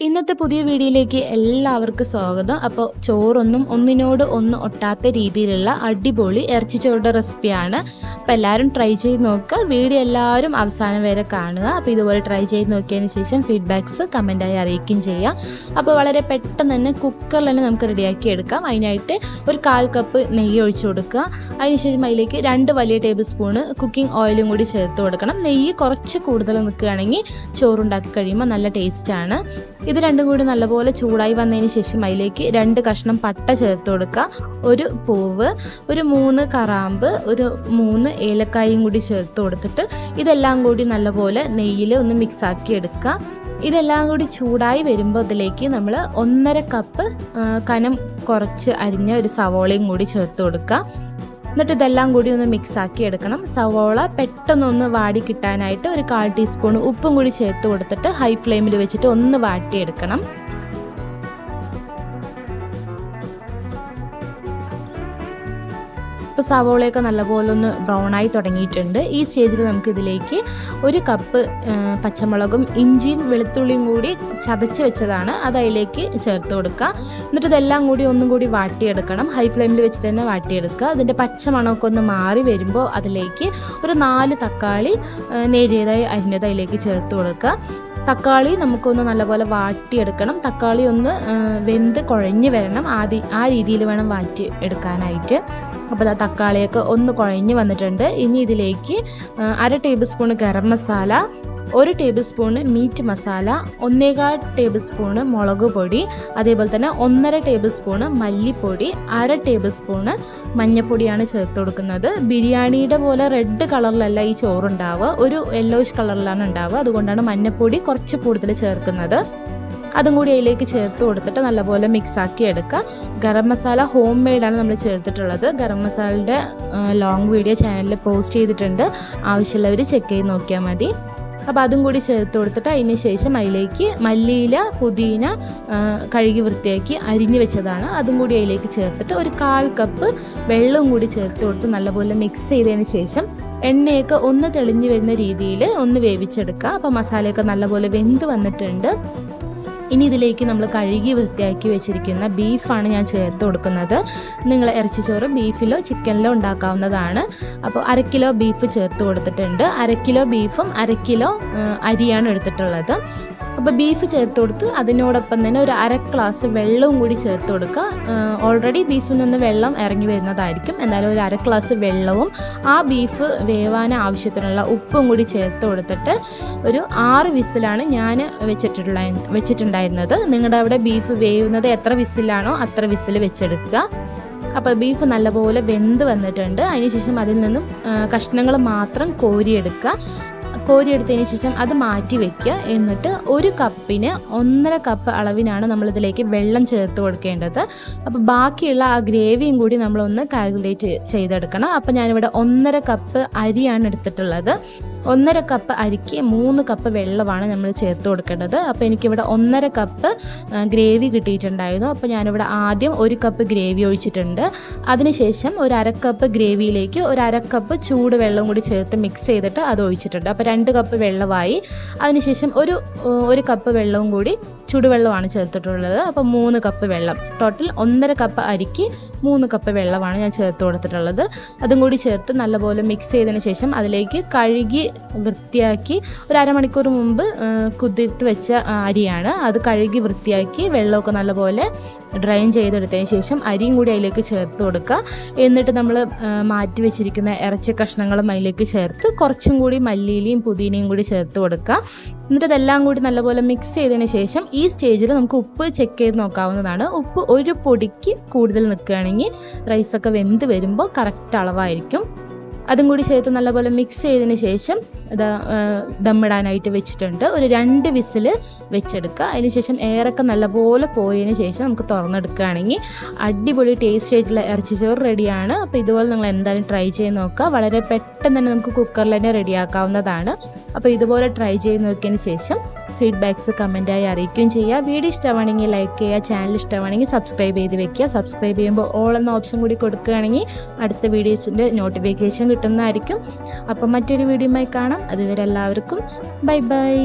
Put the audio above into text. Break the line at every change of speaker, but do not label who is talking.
ഇന്നത്തെ പുതിയ വീഡിയോയിലേക്ക് എല്ലാവർക്കും സ്വാഗതം. അപ്പോൾ ചോറൊന്നും ഒന്നിനോട് ഒന്ന് ഒട്ടാത്ത രീതിയിലുള്ള അടിപൊളി ഇറച്ചിച്ചോറിൻ്റെ റെസിപ്പിയാണ്. അപ്പോൾ എല്ലാവരും ട്രൈ ചെയ്ത് നോക്കുക. വീഡിയോ എല്ലാവരും അവസാനം വരെ കാണുക. അപ്പോൾ ഇതുപോലെ ട്രൈ ചെയ്ത് നോക്കിയതിന് ശേഷം ഫീഡ്ബാക്ക്സ് കമൻറ്റായി അറിയിക്കുകയും ചെയ്യുക. അപ്പോൾ വളരെ പെട്ടെന്ന് തന്നെ കുക്കറിൽ തന്നെ നമുക്ക് റെഡിയാക്കി എടുക്കാം. അതിനായിട്ട് ഒരു 1/4 കപ്പ് നെയ്യ് ഒഴിച്ചു കൊടുക്കുക. അതിനുശേഷം അതിലേക്ക് 2 വലിയ ടേബിൾ സ്പൂണ് കുക്കിംഗ് ഓയിലും കൂടി ചേർത്ത് കൊടുക്കണം. നെയ്യ് കുറച്ച് കൂടുതൽ നിൽക്കുകയാണെങ്കിൽ ചോറുണ്ടാക്കി കഴിയുമ്പോൾ നല്ല ടേസ്റ്റാണ്. ഇത് രണ്ടും കൂടി നല്ലപോലെ ചൂടായി വന്നതിന് ശേഷം അതിലേക്ക് 2 കഷ്ണം പട്ട ചേർത്ത് കൊടുക്കുക, ഒരു പൂവ്, ഒരു 3 കറാമ്പ്, ഒരു 3 ഏലക്കായും കൂടി ചേർത്ത് കൊടുത്തിട്ട് ഇതെല്ലാം കൂടി നല്ലപോലെ നെയ്യിൽ ഒന്ന് മിക്സാക്കി എടുക്കുക. ഇതെല്ലാം കൂടി ചൂടായി വരുമ്പോൾ അതിലേക്ക് നമ്മൾ 1.5 കപ്പ് കനം കുറച്ച് അരിഞ്ഞ ഒരു സവോളയും കൂടി ചേർത്ത് കൊടുക്കുക. എന്നിട്ട് ഇതെല്ലാം കൂടി ഒന്ന് മിക്സാക്കി എടുക്കണം. സവോള പെട്ടെന്നൊന്ന് വാടി കിട്ടാനായിട്ട് ഒരു 1/4 ടീസ്പൂൺ ഉപ്പും കൂടി ചേർത്ത് കൊടുത്തിട്ട് ഹൈ ഫ്ലെയിമിൽ വെച്ചിട്ട് ഒന്ന് വാട്ടിയെടുക്കണം. ഇപ്പോൾ സവോളയൊക്കെ നല്ലപോലെ ഒന്ന് ബ്രൗണായി തുടങ്ങിയിട്ടുണ്ട്. ഈ സ്റ്റേജിൽ നമുക്കിതിലേക്ക് 1 കപ്പ് പച്ചമുളകും ഇഞ്ചിയും വെളുത്തുള്ളിയും കൂടി ചതച്ച് വെച്ചതാണ്, അത് അതിലേക്ക് ചേർത്ത് കൊടുക്കുക. എന്നിട്ട് ഇതെല്ലാം കൂടി ഒന്നും കൂടി വാട്ടിയെടുക്കണം. ഹൈ ഫ്ലെയിമിൽ വെച്ചിട്ട് തന്നെ വാട്ടിയെടുക്കുക. അതിൻ്റെ പച്ചമണമൊക്കെ ഒന്ന് മാറി വരുമ്പോൾ അതിലേക്ക് ഒരു 4 തക്കാളി നേരിയതായി അരിഞ്ഞത് അതിലേക്ക് ചേർത്ത് കൊടുക്കുക. തക്കാളി നമുക്കൊന്ന് നല്ലപോലെ വാട്ടിയെടുക്കണം. തക്കാളി ഒന്ന് വെന്ത് കുഴഞ്ഞ് വരണം. ആ രീതിയിൽ വേണം വാട്ടി എടുക്കാനായിട്ട്. അപ്പോൾ തക്കാളിയൊക്കെ ഒന്ന് കുഴഞ്ഞ് വന്നിട്ടുണ്ട്. ഇനി ഇതിലേക്ക് 1/2 tablespoon garam masala, 1 tablespoon meat masala, 1/4 tablespoon മുളക് പൊടി, അതേപോലെ തന്നെ 1.5 ടേബിൾ സ്പൂണ് മല്ലിപ്പൊടി, 1/2 ടേബിൾ സ്പൂണ് മഞ്ഞൾപ്പൊടിയാണ് ചേർത്ത് കൊടുക്കുന്നത്. ബിരിയാണിയുടെ പോലെ റെഡ് കളറിലല്ല ഈ ചോറുണ്ടാവുക, ഒരു യെല്ലോയിഷ് കളറിലാണ് ഉണ്ടാവുക. അതുകൊണ്ടാണ് മഞ്ഞൾപ്പൊടി കുറച്ച് കൂടുതൽ ചേർക്കുന്നത്. അതും കൂടി അതിലേക്ക് ചേർത്ത് കൊടുത്തിട്ട് നല്ലപോലെ മിക്സാക്കി എടുക്കുക. ഗരം മസാല ഹോം മെയ്ഡാണ് നമ്മൾ ചേർത്തിട്ടുള്ളത്. ഗരം മസാലയുടെ ലോങ് വീഡിയോ ചാനലിൽ പോസ്റ്റ് ചെയ്തിട്ടുണ്ട്, ആവശ്യമുള്ളവർ ചെക്ക് ചെയ്ത് നോക്കിയാൽ മതി. അപ്പോൾ അതും കൂടി ചേർത്ത് കൊടുത്തിട്ട് അതിന് ശേഷം അതിലേക്ക് മല്ലിയില, പുതിന കഴുകി വൃത്തിയാക്കി അരിഞ്ഞു വെച്ചതാണ്, അതും കൂടി അതിലേക്ക് ചേർത്തിട്ട് ഒരു 1/4 കപ്പ് വെള്ളവും കൂടി ചേർത്ത് കൊടുത്ത് നല്ലപോലെ മിക്സ് ചെയ്തതിന് ശേഷം എണ്ണയൊക്കെ ഒന്ന് തെളിഞ്ഞു വരുന്ന രീതിയിൽ ഒന്ന് വേവിച്ചെടുക്കുക. അപ്പോൾ മസാലയൊക്കെ നല്ലപോലെ വെന്ത് വന്നിട്ടുണ്ട്. ഇനി ഇതിലേക്ക് നമ്മൾ കഴുകി വൃത്തിയാക്കി വെച്ചിരിക്കുന്ന ബീഫാണ് ഞാൻ ചേർത്ത് കൊടുക്കുന്നത്. നിങ്ങൾ ഇറച്ചിച്ചോറ് ബീഫിലോ ചിക്കനിലോ ഉണ്ടാക്കാവുന്നതാണ്. അപ്പോൾ 1/2 കിലോ ബീഫ് ചേർത്ത് കൊടുത്തിട്ടുണ്ട്. 1/2 കിലോ ബീഫും 1/2 കിലോ അരിയാണ് എടുത്തിട്ടുള്ളത്. അപ്പോൾ ബീഫ് ചേർത്ത് കൊടുത്ത് അതിനോടൊപ്പം തന്നെ ഒരു 1/2 ഗ്ലാസ് വെള്ളവും കൂടി ചേർത്ത് കൊടുക്കുക. ഓൾറെഡി ബീഫിൽ നിന്ന് വെള്ളം ഇറങ്ങി വരുന്നതായിരിക്കും, എന്നാലും ഒരു 1/2 ഗ്ലാസ് വെള്ളവും ആ ബീഫ് വേവാൻ ആവശ്യത്തിനുള്ള ഉപ്പും കൂടി ചേർത്ത് കൊടുത്തിട്ട് ഒരു 6 വിസിലാണ് ഞാൻ വെച്ചിട്ടുണ്ടായിരുന്നത്. നിങ്ങളുടെ അവിടെ ബീഫ് വേവുന്നത് എത്ര വിസിലാണോ അത്ര വിസിൽ വെച്ചെടുക്കുക. അപ്പോൾ ബീഫ് നല്ലപോലെ വെന്ത് വന്നിട്ടുണ്ട്. അതിനുശേഷം അതിൽ നിന്നും കഷ്ണങ്ങൾ മാത്രം കോരിയെടുക്കുക. കോരിയെടുത്തതിന് ശേഷം അത് മാറ്റി വയ്ക്കുക. എന്നിട്ട് 1 കപ്പിന് 1.5 കപ്പ് അളവിനാണ് നമ്മളിതിലേക്ക് വെള്ളം ചേർത്ത് കൊടുക്കേണ്ടത്. അപ്പോൾ ബാക്കിയുള്ള ആ ഗ്രേവിയും കൂടി നമ്മളൊന്ന് കാൽക്കുലേറ്റ് ചെയ്തെടുക്കണം. അപ്പോൾ ഞാനിവിടെ 1.5 കപ്പ് അരിയാണ് എടുത്തിട്ടുള്ളത്. 1.5 കപ്പ് അരിക്ക് 3 കപ്പ് വെള്ളമാണ് നമ്മൾ ചേർത്ത് കൊടുക്കേണ്ടത്. അപ്പോൾ എനിക്കിവിടെ 1.5 കപ്പ് ഗ്രേവി കിട്ടിയിട്ടുണ്ടായിരുന്നു. അപ്പോൾ ഞാനിവിടെ ആദ്യം 1 കപ്പ് ഗ്രേവി ഒഴിച്ചിട്ടുണ്ട്. അതിനുശേഷം ഒരു 1/2 കപ്പ് ഗ്രേവിയിലേക്ക് ഒരു 1/2 കപ്പ് ചൂട് വെള്ളം കൂടി ചേർത്ത് മിക്സ് ചെയ്തിട്ട് അത് ഒഴിച്ചിട്ടുണ്ട്. അപ്പോൾ 2 കപ്പ് വെള്ളമായി. അതിനുശേഷം ഒരു കപ്പ് വെള്ളവും കൂടി ചൂടുവെള്ളമാണ് ചേർത്തിട്ടുള്ളത്. അപ്പോൾ 3 കപ്പ് വെള്ളം. ടോട്ടൽ 1.5 കപ്പ് അരിക്ക് 3 കപ്പ് വെള്ളമാണ് ഞാൻ ചേർത്ത് കൊടുത്തിട്ടുള്ളത്. അതും കൂടി ചേർത്ത് നല്ലപോലെ മിക്സ് ചെയ്തതിന് ശേഷം അതിലേക്ക് കഴുകി വൃത്തിയാക്കി ഒരു 1/2 മണിക്കൂർ മുമ്പ് കുതിർത്ത് വെച്ച അരിയാണ്. അത് കഴുകി വൃത്തിയാക്കി വെള്ളമൊക്കെ നല്ലപോലെ ഡ്രൈൻ ചെയ്തെടുത്തതിന് ശേഷം അരിയും കൂടി അതിലേക്ക് ചേർത്ത് കൊടുക്കുക. എന്നിട്ട് നമ്മൾ മാറ്റി വെച്ചിരിക്കുന്ന ഇറച്ചി കഷ്ണങ്ങളും അതിലേക്ക് ചേർത്ത് കുറച്ചും കൂടി മല്ലിയിലയും പുതിനയും കൂടി ചേർത്ത് കൊടുക്കുക. എന്നിട്ട് ഇതെല്ലാം കൂടി നല്ലപോലെ മിക്സ് ചെയ്തതിന് ശേഷം ഈ സ്റ്റേജിൽ നമുക്ക് ഉപ്പ് ചെക്ക് ചെയ്ത് നോക്കാവുന്നതാണ്. ഉപ്പ് ഒരു പൊടിക്ക് കൂടുതൽ നിൽക്കുകയാണെങ്കിൽ റൈസൊക്കെ വെന്ത് വരുമ്പോൾ കറക്റ്റ് അളവായിരിക്കും. അതും കൂടി ചേർത്ത് നല്ലപോലെ മിക്സ് ചെയ്തതിന് ശേഷം ദമ്മിടാനായിട്ട് വെച്ചിട്ടുണ്ട്. ഒരു 2 വിസിൽ വെച്ചെടുക്കുക. അതിനുശേഷം എയറൊക്കെ നല്ലപോലെ പോയതിന് ശേഷം നമുക്ക് തുറന്നെടുക്കുകയാണെങ്കിൽ അടിപൊളി ടേസ്റ്റ് ആയിട്ടുള്ള ഇറച്ചിച്ചോറ് റെഡിയാണ്. അപ്പോൾ ഇതുപോലെ നിങ്ങൾ എന്തായാലും ട്രൈ ചെയ്ത് നോക്കുക. വളരെ പെട്ടെന്ന് തന്നെ നമുക്ക് കുക്കറിൽ തന്നെ റെഡിയാക്കാവുന്നതാണ്. അപ്പോൾ ഇതുപോലെ ട്രൈ ചെയ്ത് നോക്കിയതിന് ശേഷം ഫീഡ്ബാക്ക്സ് കമൻറ്റായി അറിയിക്കുകയും ചെയ്യുക. വീഡിയോ ഇഷ്ടമാണെങ്കിൽ ലൈക്ക് ചെയ്യുക, ചാനൽ ഇഷ്ടമാണെങ്കിൽ സബ്സ്ക്രൈബ് ചെയ്ത് വെക്കുക. സബ്സ്ക്രൈബ് ചെയ്യുമ്പോൾ ഓൾ എന്ന ഓപ്ഷൻ കൂടി കൊടുക്കുകയാണെങ്കിൽ അടുത്ത വീഡിയോസിൻ്റെ നോട്ടിഫിക്കേഷൻ കിട്ടുന്നതായിരിക്കും. അപ്പം മറ്റൊരു വീഡിയോയുമായി കാണാം. അതുവരെ എല്ലാവർക്കും ബൈ ബൈ.